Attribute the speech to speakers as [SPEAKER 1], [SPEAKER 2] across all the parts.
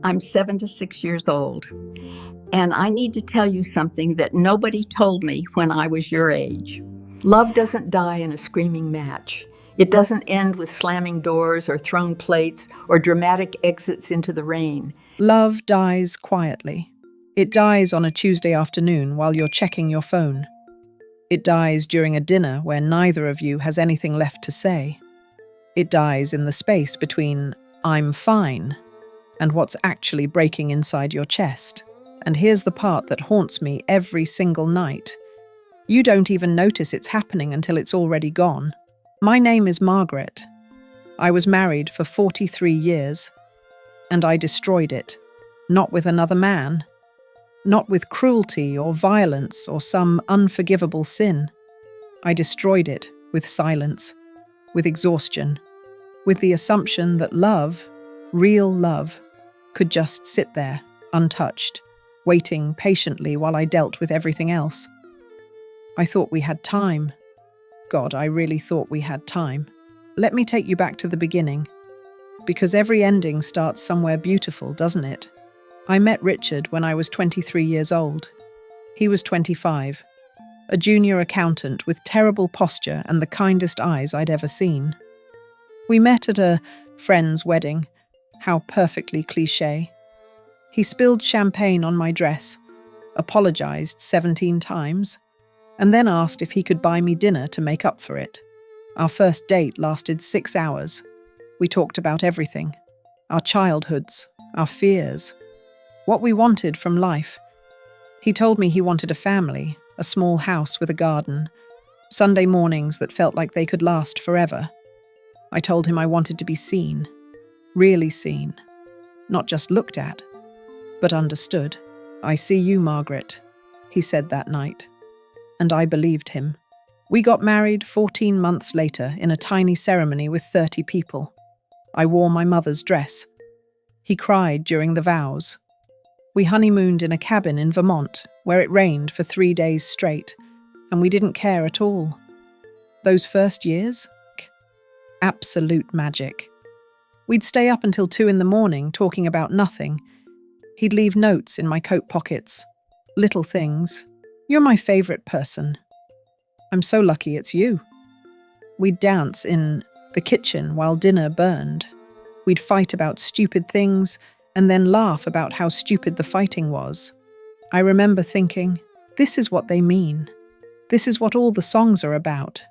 [SPEAKER 1] I'm 76 years old, and I need to tell you something that nobody told me when I was your age.
[SPEAKER 2] Love doesn't die in a screaming match. It doesn't end with slamming doors or thrown plates or dramatic exits into the rain.
[SPEAKER 3] Love dies quietly. It dies on a Tuesday afternoon while you're checking your phone. It dies during a dinner where neither of you has anything left to say. It dies in the space between "I'm fine" and what's actually breaking inside your chest. And here's the part that haunts me every single night. You don't even notice it's happening until it's already gone. My name is Margaret. I was married for 43 years, and I destroyed it. Not with another man. Not with cruelty or violence or some unforgivable sin. I destroyed it with silence, with exhaustion, with the assumption that love, real love, could just sit there, untouched, waiting patiently while I dealt with everything else. I thought we had time. God, I really thought we had time. Let me take you back to the beginning, because every ending starts somewhere beautiful, doesn't it? I met Richard when I was 23 years old. He was 25, a junior accountant with terrible posture and the kindest eyes I'd ever seen. We met at a friend's wedding. How perfectly cliché. He spilled champagne on my dress, apologized 17 times, and then asked if he could buy me dinner to make up for it. Our first date lasted 6 hours. We talked about everything. Our childhoods, our fears, what we wanted from life. He told me he wanted a family, a small house with a garden, Sunday mornings that felt like they could last forever. I told him I wanted to be seen, really seen, not just looked at, but understood. "I see you, Margaret," he said that night, and I believed him. We got married 14 months later in a tiny ceremony with 30 people. I wore my mother's dress. He cried during the vows. We honeymooned in a cabin in Vermont, where it rained for 3 days straight, and we didn't care at all. Those first years? Absolute magic. We'd stay up until 2 in the morning talking about nothing. He'd leave notes in my coat pockets. Little things. "You're my favorite person. I'm so lucky it's you." We'd dance in the kitchen while dinner burned. We'd fight about stupid things and then laugh about how stupid the fighting was. I remember thinking, this is what they mean. This is what all the songs are about.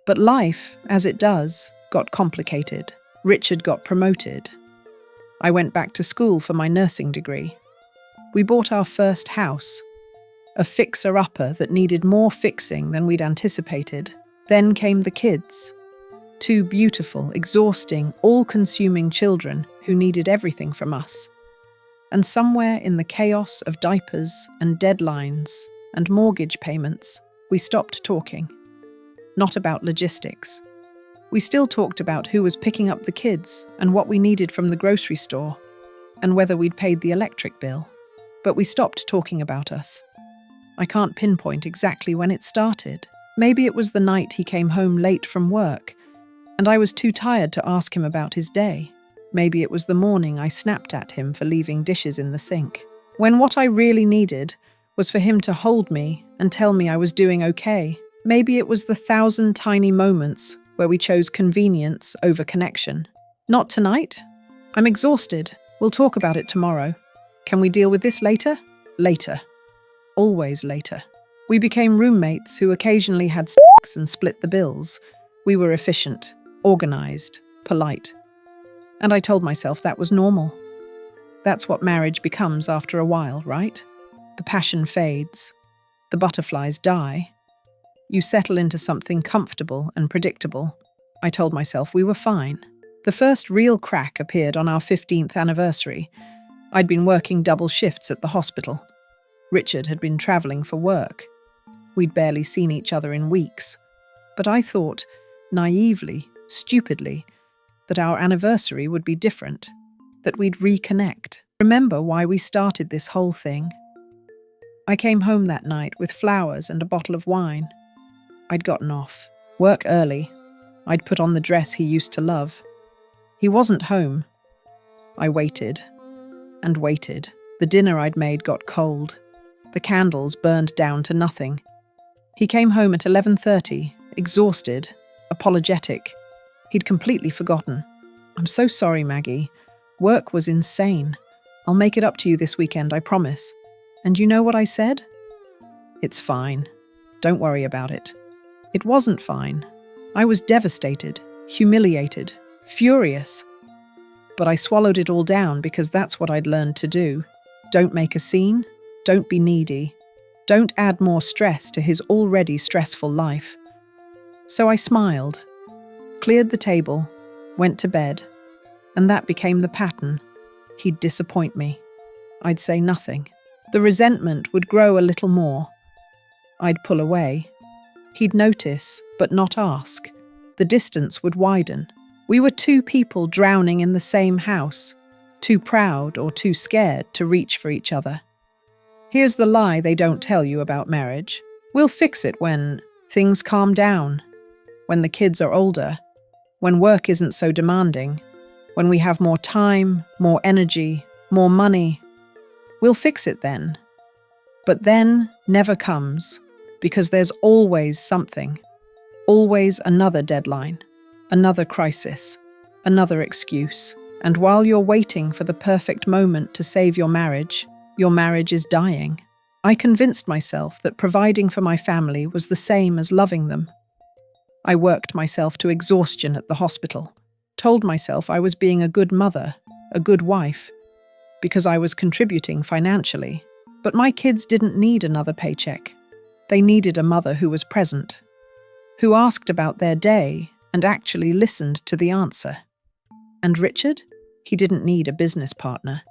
[SPEAKER 3] But life, as it does, got complicated. Richard got promoted. I went back to school for my nursing degree. We bought our first house, a fixer-upper that needed more fixing than we'd anticipated. Then came the kids. 2 beautiful, exhausting, all-consuming children who needed everything from us. And somewhere in the chaos of diapers and deadlines and mortgage payments, we stopped talking. Not about logistics. We still talked about who was picking up the kids and what we needed from the grocery store and whether we'd paid the electric bill. But we stopped talking about us. I can't pinpoint exactly when it started. Maybe it was the night he came home late from work, and I was too tired to ask him about his day. Maybe it was the morning I snapped at him for leaving dishes in the sink, when what I really needed was for him to hold me and tell me I was doing okay. Maybe it was the 1,000 tiny moments where we chose convenience over connection. "Not tonight. I'm exhausted. We'll talk about it tomorrow. Can we deal with this later?" Later. Always later. We became roommates who occasionally had sex and split the bills. We were efficient, organized, polite. And I told myself that was normal. That's what marriage becomes after a while, right? The passion fades. The butterflies die. You settle into something comfortable and predictable. I told myself we were fine. The first real crack appeared on our 15th anniversary. I'd been working double shifts at the hospital. Richard had been traveling for work. We'd barely seen each other in weeks. But I thought, naively, stupidly, that our anniversary would be different, that we'd reconnect. Remember why we started this whole thing? I came home that night with flowers and a bottle of wine. I'd gotten off work early. I'd put on the dress he used to love. He wasn't home. I waited. and waited. The dinner I'd made got cold. The candles burned down to nothing. He came home at 11:30, exhausted, apologetic. He'd completely forgotten. "I'm so sorry, Maggie. Work was insane. I'll make it up to you this weekend, I promise." And you know what I said? "It's fine. Don't worry about it." It wasn't fine. I was devastated, humiliated, furious. But I swallowed it all down because that's what I'd learned to do. Don't make a scene. Don't be needy. Don't add more stress to his already stressful life. So I smiled, cleared the table, went to bed, and that became the pattern. He'd disappoint me. I'd say nothing. The resentment would grow a little more. I'd pull away. He'd notice, but not ask. The distance would widen. We were two people drowning in the same house, too proud or too scared to reach for each other. Here's the lie they don't tell you about marriage. We'll fix it when things calm down, when the kids are older, when work isn't so demanding, when we have more time, more energy, more money. We'll fix it then. But then never comes, because there's always something, always another deadline, another crisis, another excuse. And while you're waiting for the perfect moment to save your marriage is dying. I convinced myself that providing for my family was the same as loving them. I worked myself to exhaustion at the hospital, told myself I was being a good mother, a good wife, because I was contributing financially. But my kids didn't need another paycheck. They needed a mother who was present, who asked about their day and actually listened to the answer. And Richard? He didn't need a business partner.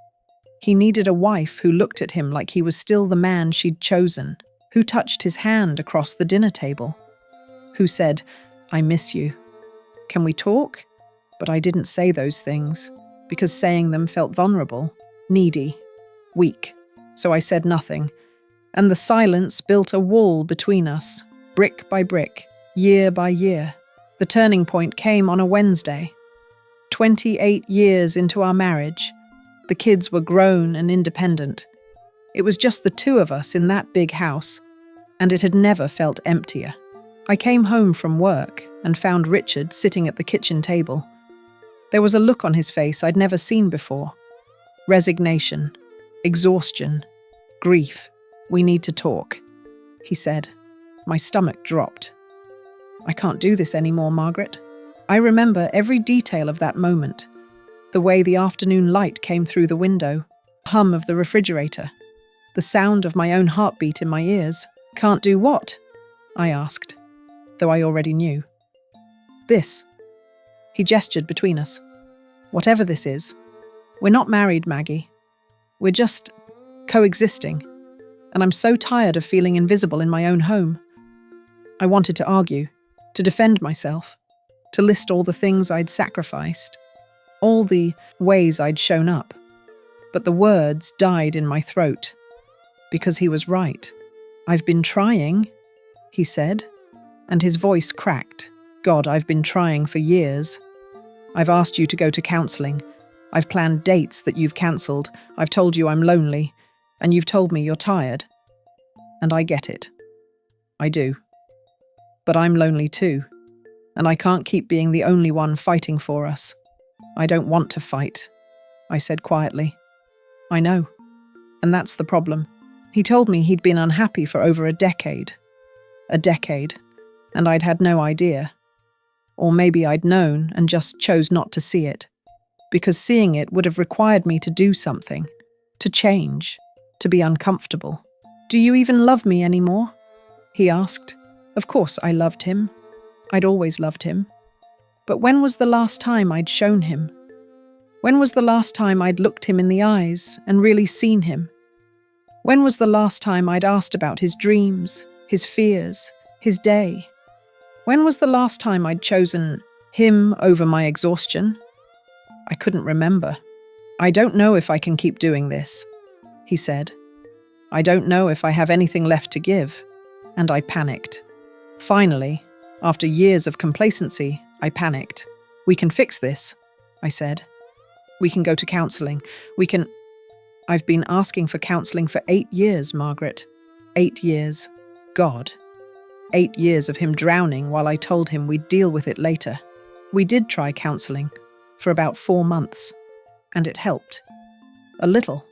[SPEAKER 3] He needed a wife who looked at him like he was still the man she'd chosen, who touched his hand across the dinner table, who said, "I miss you. Can we talk?" But I didn't say those things, because saying them felt vulnerable, needy, weak. So I said nothing, and the silence built a wall between us, brick by brick, year by year. The turning point came on a Wednesday. 28 years into our marriage, the kids were grown and independent. It was just the two of us in that big house, and it had never felt emptier. I came home from work and found Richard sitting at the kitchen table. There was a look on his face I'd never seen before. Resignation, exhaustion, grief. "We need to talk," he said. My stomach dropped. "I can't do this anymore, Margaret." I remember every detail of that moment. The way the afternoon light came through the window, the hum of the refrigerator, the sound of my own heartbeat in my ears. "Can't do what?" I asked, though I already knew. "This." He gestured between us. "Whatever this is. We're not married, Maggie. We're just coexisting. And I'm so tired of feeling invisible in my own home." I wanted to argue, to defend myself, to list all the things I'd sacrificed, all the ways I'd shown up. But the words died in my throat, because he was right. "I've been trying," he said, and his voice cracked. "God, I've been trying for years. I've asked you to go to counselling. I've planned dates that you've cancelled. I've told you I'm lonely, and you've told me you're tired. And I get it. I do. But I'm lonely too, and I can't keep being the only one fighting for us. I don't want to fight," I said quietly. "I know. And that's the problem." He told me he'd been unhappy for over a decade. And I'd had no idea. Or maybe I'd known and just chose not to see it, because seeing it would have required me to do something, to change, to be uncomfortable. "Do you even love me anymore?" he asked. Of course I loved him. I'd always loved him. But when was the last time I'd shown him? When was the last time I'd looked him in the eyes and really seen him? When was the last time I'd asked about his dreams, his fears, his day? When was the last time I'd chosen him over my exhaustion? I couldn't remember. "I don't know if I can keep doing this," he said. "I don't know if I have anything left to give." And I panicked. Finally, after years of complacency, I panicked. "We can fix this," I said. "We can go to counselling. We can..." I've been asking for counseling for 8 years, Margaret. 8 years. God. 8 years of him drowning while I told him we'd deal with it later. We did try counseling for about 4 months, and it helped. A little.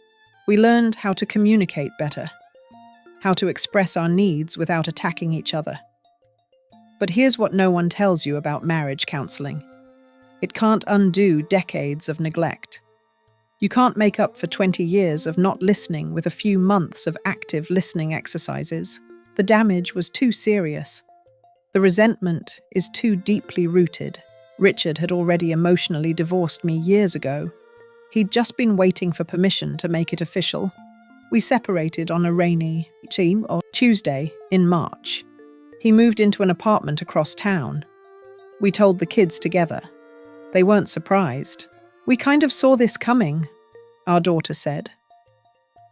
[SPEAKER 3] We learned how to communicate better, how to express our needs without attacking each other. But here's what no one tells you about marriage counseling. It can't undo decades of neglect. You can't make up for 20 years of not listening with a few months of active listening exercises. The damage was too serious. The resentment is too deeply rooted. Richard had already emotionally divorced me years ago. He'd just been waiting for permission to make it official. We separated on a rainy Tuesday in March. He moved into an apartment across town. We told the kids together. They weren't surprised. "We kind of saw this coming," our daughter said.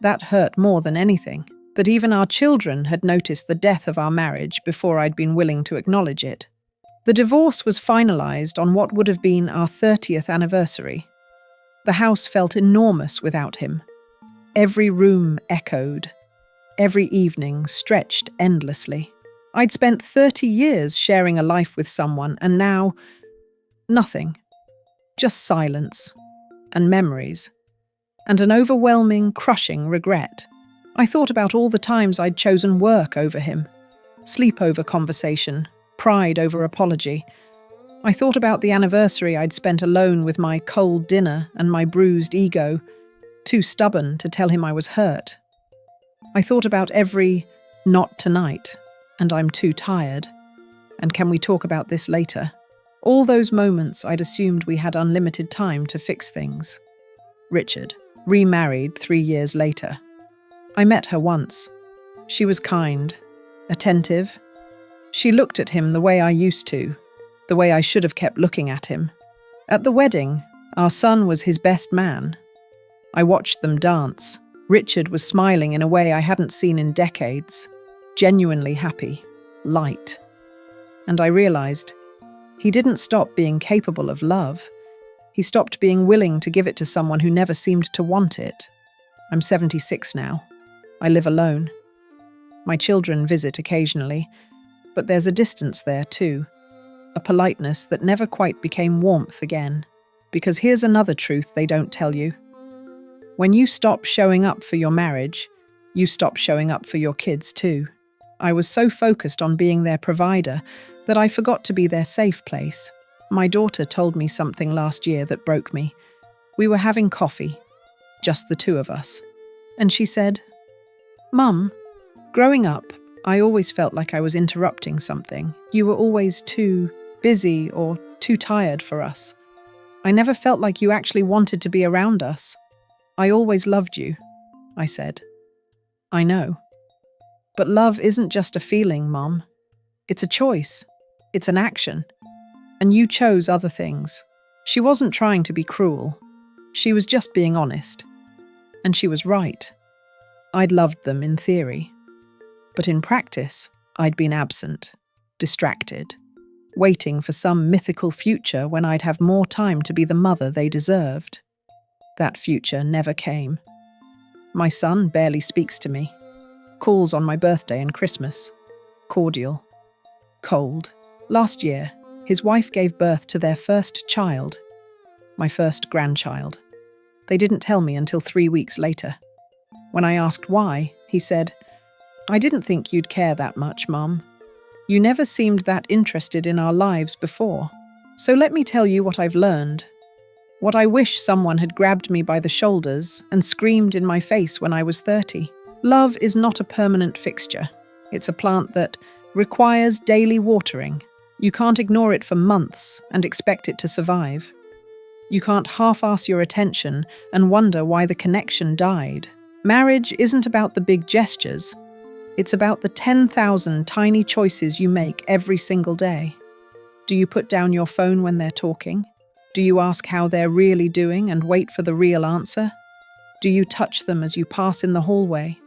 [SPEAKER 3] That hurt more than anything, that even our children had noticed the death of our marriage before I'd been willing to acknowledge it. The divorce was finalized on what would have been our 30th anniversary. The house felt enormous without him. Every room echoed. Every evening stretched endlessly. I'd spent 30 years sharing a life with someone, and now, nothing. Just silence, and memories, and an overwhelming, crushing regret. I thought about all the times I'd chosen work over him, sleep over conversation, pride over apology. I thought about the anniversary I'd spent alone with my cold dinner and my bruised ego, too stubborn to tell him I was hurt. I thought about every "not tonight," and "I'm too tired," and "can we talk about this later?" All those moments I'd assumed we had unlimited time to fix things. Richard, remarried 3 years later. I met her once. She was kind, attentive. She looked at him the way I used to, the way I should have kept looking at him. At the wedding, our son was his best man. I watched them dance. Richard was smiling in a way I hadn't seen in decades, genuinely happy, light. And I realized he didn't stop being capable of love. He stopped being willing to give it to someone who never seemed to want it. I'm 76 now. I live alone. My children visit occasionally, but there's a distance there too. A politeness that never quite became warmth again. Because here's another truth they don't tell you. When you stop showing up for your marriage, you stop showing up for your kids too. I was so focused on being their provider that I forgot to be their safe place. My daughter told me something last year that broke me. We were having coffee, just the two of us. And she said, "Mum, growing up, I always felt like I was interrupting something. You were always too busy or too tired for us. I never felt like you actually wanted to be around us. I always loved you," I said. "I know. But love isn't just a feeling, Mom. It's a choice. It's an action. And you chose other things." She wasn't trying to be cruel. She was just being honest. And she was right. I'd loved them in theory. But in practice, I'd been absent, distracted, waiting for some mythical future when I'd have more time to be the mother they deserved. That future never came. My son barely speaks to me. Calls on my birthday and Christmas. Cordial. Cold. Last year, his wife gave birth to their first child, my first grandchild. They didn't tell me until 3 weeks later. When I asked why, he said, "I didn't think you'd care that much, Mum. You never seemed that interested in our lives before. So let me tell you what I've learned. What I wish someone had grabbed me by the shoulders and screamed in my face when I was 30. Love is not a permanent fixture. It's a plant that requires daily watering. You can't ignore it for months and expect it to survive. You can't half-ass your attention and wonder why the connection died. Marriage isn't about the big gestures. It's about the 10,000 tiny choices you make every single day. Do you put down your phone when they're talking? Do you ask how they're really doing and wait for the real answer? Do you touch them as you pass in the hallway?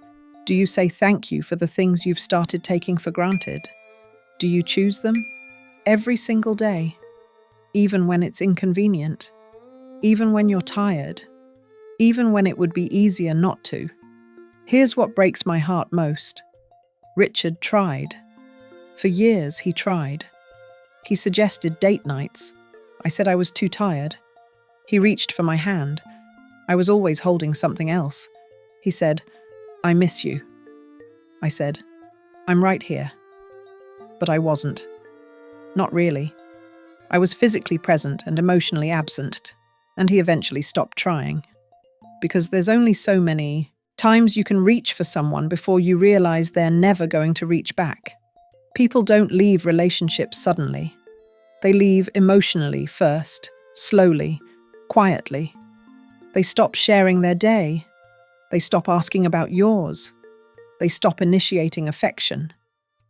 [SPEAKER 3] Do you say thank you for the things you've started taking for granted? Do you choose them? Every single day, even when it's inconvenient, even when you're tired, even when it would be easier not to. Here's what breaks my heart most. Richard tried. For years, he tried. He suggested date nights. I said I was too tired. He reached for my hand. I was always holding something else. He said, "I miss you." I said, "I'm right here." But I wasn't. Not really. I was physically present and emotionally absent, and he eventually stopped trying. Because there's only so many times you can reach for someone before you realize they're never going to reach back. People don't leave relationships suddenly. They leave emotionally first, slowly, quietly. They stop sharing their day. They stop asking about yours. They stop initiating affection.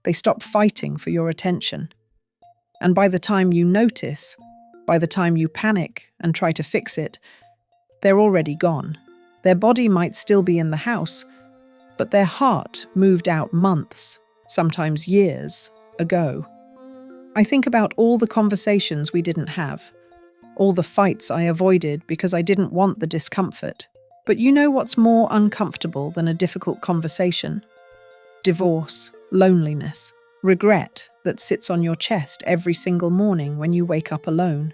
[SPEAKER 3] They stop fighting for your attention. And by the time you notice, by the time you panic and try to fix it, they're already gone. Their body might still be in the house, but their heart moved out months, sometimes years, ago. I think about all the conversations we didn't have, all the fights I avoided because I didn't want the discomfort. But you know what's more uncomfortable than a difficult conversation? Divorce, loneliness, regret that sits on your chest every single morning when you wake up alone.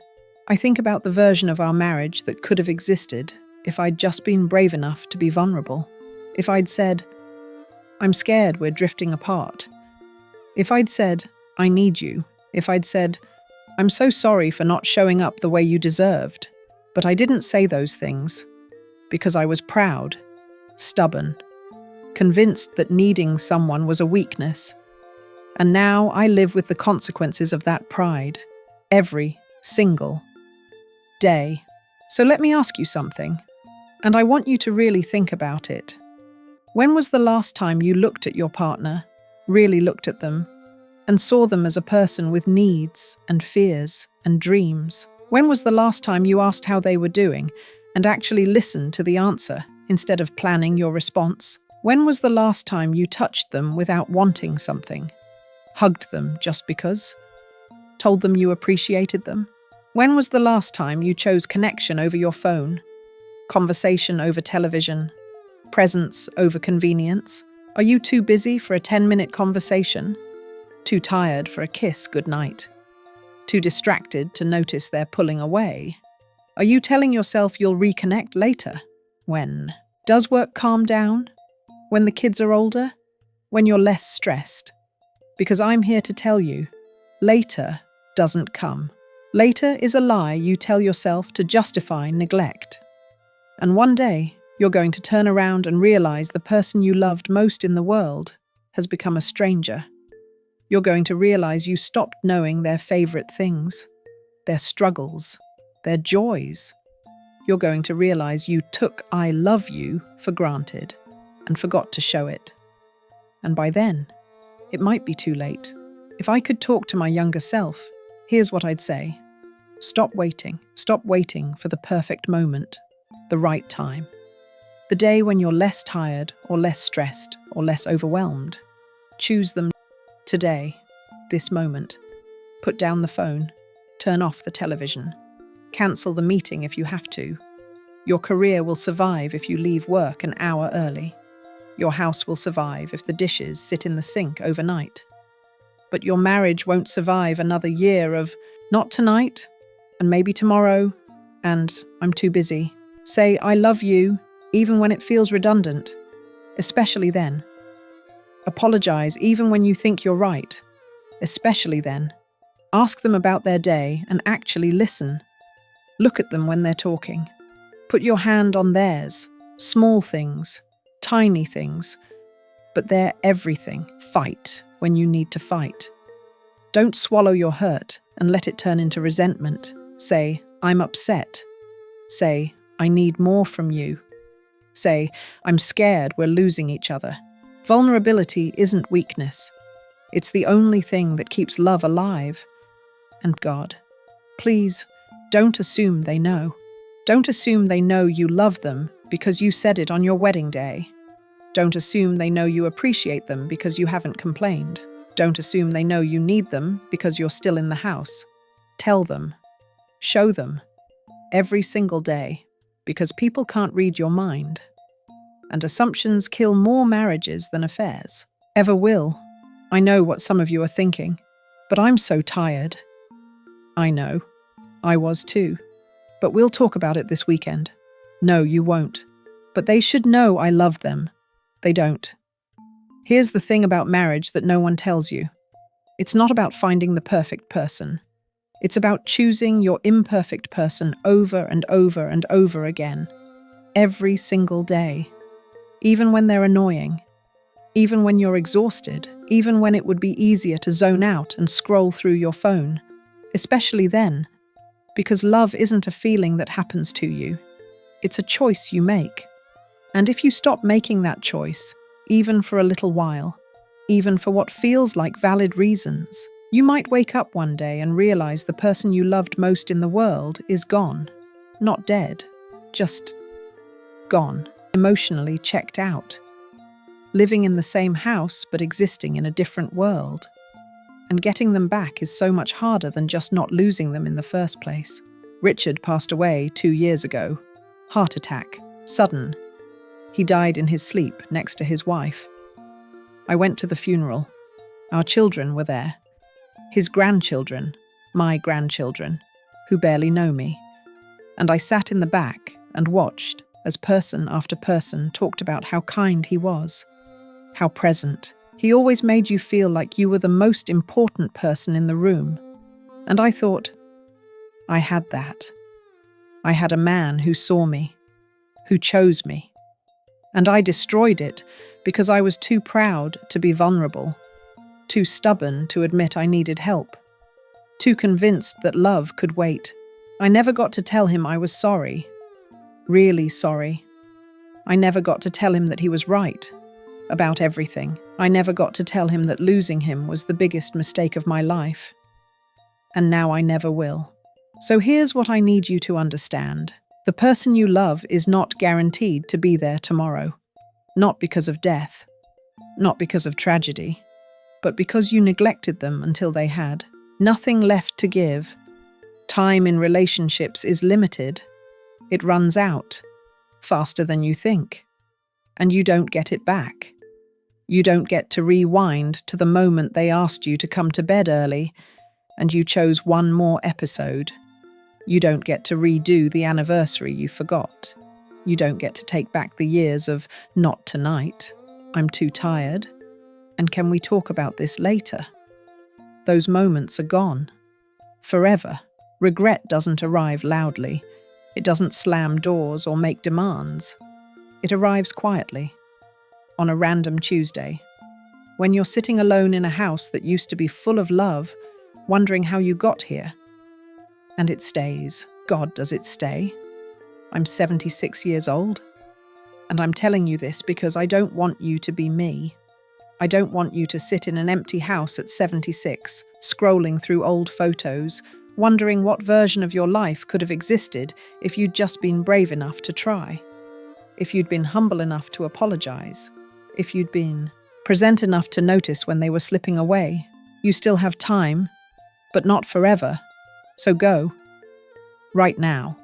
[SPEAKER 3] I think about the version of our marriage that could have existed if I'd just been brave enough to be vulnerable. If I'd said, "I'm scared we're drifting apart." If I'd said, "I need you." If I'd said, "I'm so sorry for not showing up the way you deserved." But I didn't say those things because I was proud, stubborn, convinced that needing someone was a weakness. And now I live with the consequences of that pride every single day. So let me ask you something, and I want you to really think about it. When was the last time you looked at your partner, really looked at them, and saw them as a person with needs and fears and dreams? When was the last time you asked how they were doing and actually listened to the answer instead of planning your response? When was the last time you touched them without wanting something? Hugged them just because? Told them you appreciated them? When was the last time you chose connection over your phone? Conversation over television? Presence over convenience? Are you too busy for a 10-minute conversation? Too tired for a kiss goodnight? Too distracted to notice they're pulling away? Are you telling yourself you'll reconnect later? When? Does work calm down? When the kids are older? When you're less stressed? Because I'm here to tell you, later doesn't come. Later is a lie you tell yourself to justify neglect. And one day, you're going to turn around and realize the person you loved most in the world has become a stranger. You're going to realize you stopped knowing their favorite things, their struggles, their joys. You're going to realize you took "I love you" for granted and forgot to show it. And by then, it might be too late. If I could talk to my younger self, here's what I'd say. Stop waiting. Stop waiting for the perfect moment, the right time. The day when you're less tired or less stressed or less overwhelmed. Choose them today, this moment. Put down the phone. Turn off the television. Cancel the meeting if you have to. Your career will survive if you leave work an hour early. Your house will survive if the dishes sit in the sink overnight. But your marriage won't survive another year of "not tonight," and "maybe tomorrow," and "I'm too busy." Say "I love you," even when it feels redundant, especially then. Apologize even when you think you're right, especially then. Ask them about their day and actually listen. Look at them when they're talking. Put your hand on theirs. Small things, tiny things, but they're everything. Fight when you need to fight. Don't swallow your hurt and let it turn into resentment. Say, "I'm upset." Say, "I need more from you." Say, "I'm scared we're losing each other." Vulnerability isn't weakness. It's the only thing that keeps love alive. And God, please, don't assume they know. Don't assume they know you love them because you said it on your wedding day. Don't assume they know you appreciate them because you haven't complained. Don't assume they know you need them because you're still in the house. Tell them. Show them. Every single day. because people can't read your mind. And assumptions kill more marriages than affairs ever will. I know what some of you are thinking, but I'm so tired. I know. I was too. But we'll talk about it this weekend. No, you won't. But they should know I love them. They don't. Here's the thing about marriage that no one tells you. It's not about finding the perfect person. It's about choosing your imperfect person over and over and over again. Every single day. Even when they're annoying. Even when you're exhausted. Even when it would be easier to zone out and scroll through your phone. Especially then. Because love isn't a feeling that happens to you. It's a choice you make. And if you stop making that choice, even for a little while, even for what feels like valid reasons, you might wake up one day and realize the person you loved most in the world is gone. Not dead, just gone, emotionally checked out. Living in the same house but existing in a different world. And getting them back is so much harder than just not losing them in the first place. Richard passed away 2 years ago. Heart attack. Sudden. He died in his sleep next to his wife. I went to the funeral. Our children were there. His grandchildren, my grandchildren, who barely know me. And I sat in the back and watched as person after person talked about how kind he was, how present. He always made you feel like you were the most important person in the room. And I thought, I had that. I had a man who saw me, who chose me. And I destroyed it because I was too proud to be vulnerable, too stubborn to admit I needed help, too convinced that love could wait. I never got to tell him I was sorry, really sorry. I never got to tell him that he was right about everything. I never got to tell him that losing him was the biggest mistake of my life. And now I never will. So here's what I need you to understand. The person you love is not guaranteed to be there tomorrow. Not because of death, not because of tragedy, but because you neglected them until they had nothing left to give. Time in relationships is limited. It runs out faster than you think. And you don't get it back. You don't get to rewind to the moment they asked you to come to bed early and you chose one more episode. You don't get to redo the anniversary you forgot. You don't get to take back the years of not tonight, I'm too tired, and can we talk about this later? Those moments are gone. Forever. Regret doesn't arrive loudly. It doesn't slam doors or make demands. It arrives quietly. On a random Tuesday, when you're sitting alone in a house that used to be full of love, wondering how you got here. And it stays. God, does it stay? I'm 76 years old. And I'm telling you this because I don't want you to be me. I don't want you to sit in an empty house at 76, scrolling through old photos, wondering what version of your life could have existed if you'd just been brave enough to try. If you'd been humble enough to apologize. If you'd been present enough to notice when they were slipping away. You still have time, but not forever. So go. Right now.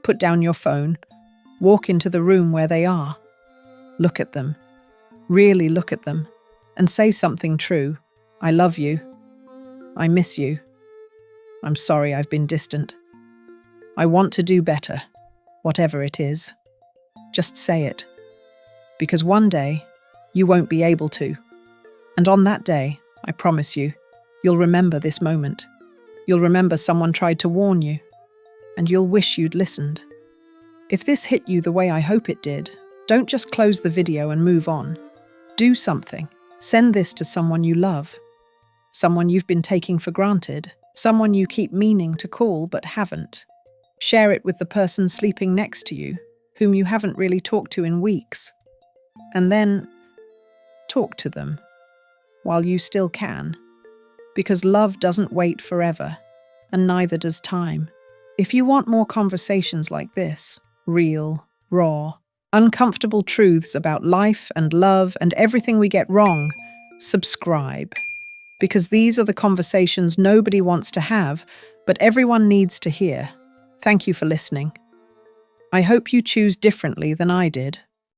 [SPEAKER 3] Put down your phone. Walk into the room where they are. Look at them. Really look at them. And say something true. I love you. I miss you. I'm sorry I've been distant. I want to do better, whatever it is. Just say it. Because one day, you won't be able to. And on that day, I promise you, you'll remember this moment. You'll remember someone tried to warn you. And you'll wish you'd listened. If this hit you the way I hope it did, don't just close the video and move on. Do something. Send this to someone you love. Someone you've been taking for granted. Someone you keep meaning to call but haven't. Share it with the person sleeping next to you, whom you haven't really talked to in weeks. And then, talk to them, while you still can. Because love doesn't wait forever, and neither does time. If you want more conversations like this, real, raw, uncomfortable truths about life and love and everything we get wrong, subscribe. Because these are the conversations nobody wants to have, but everyone needs to hear. Thank you for listening. I hope you choose differently than I did.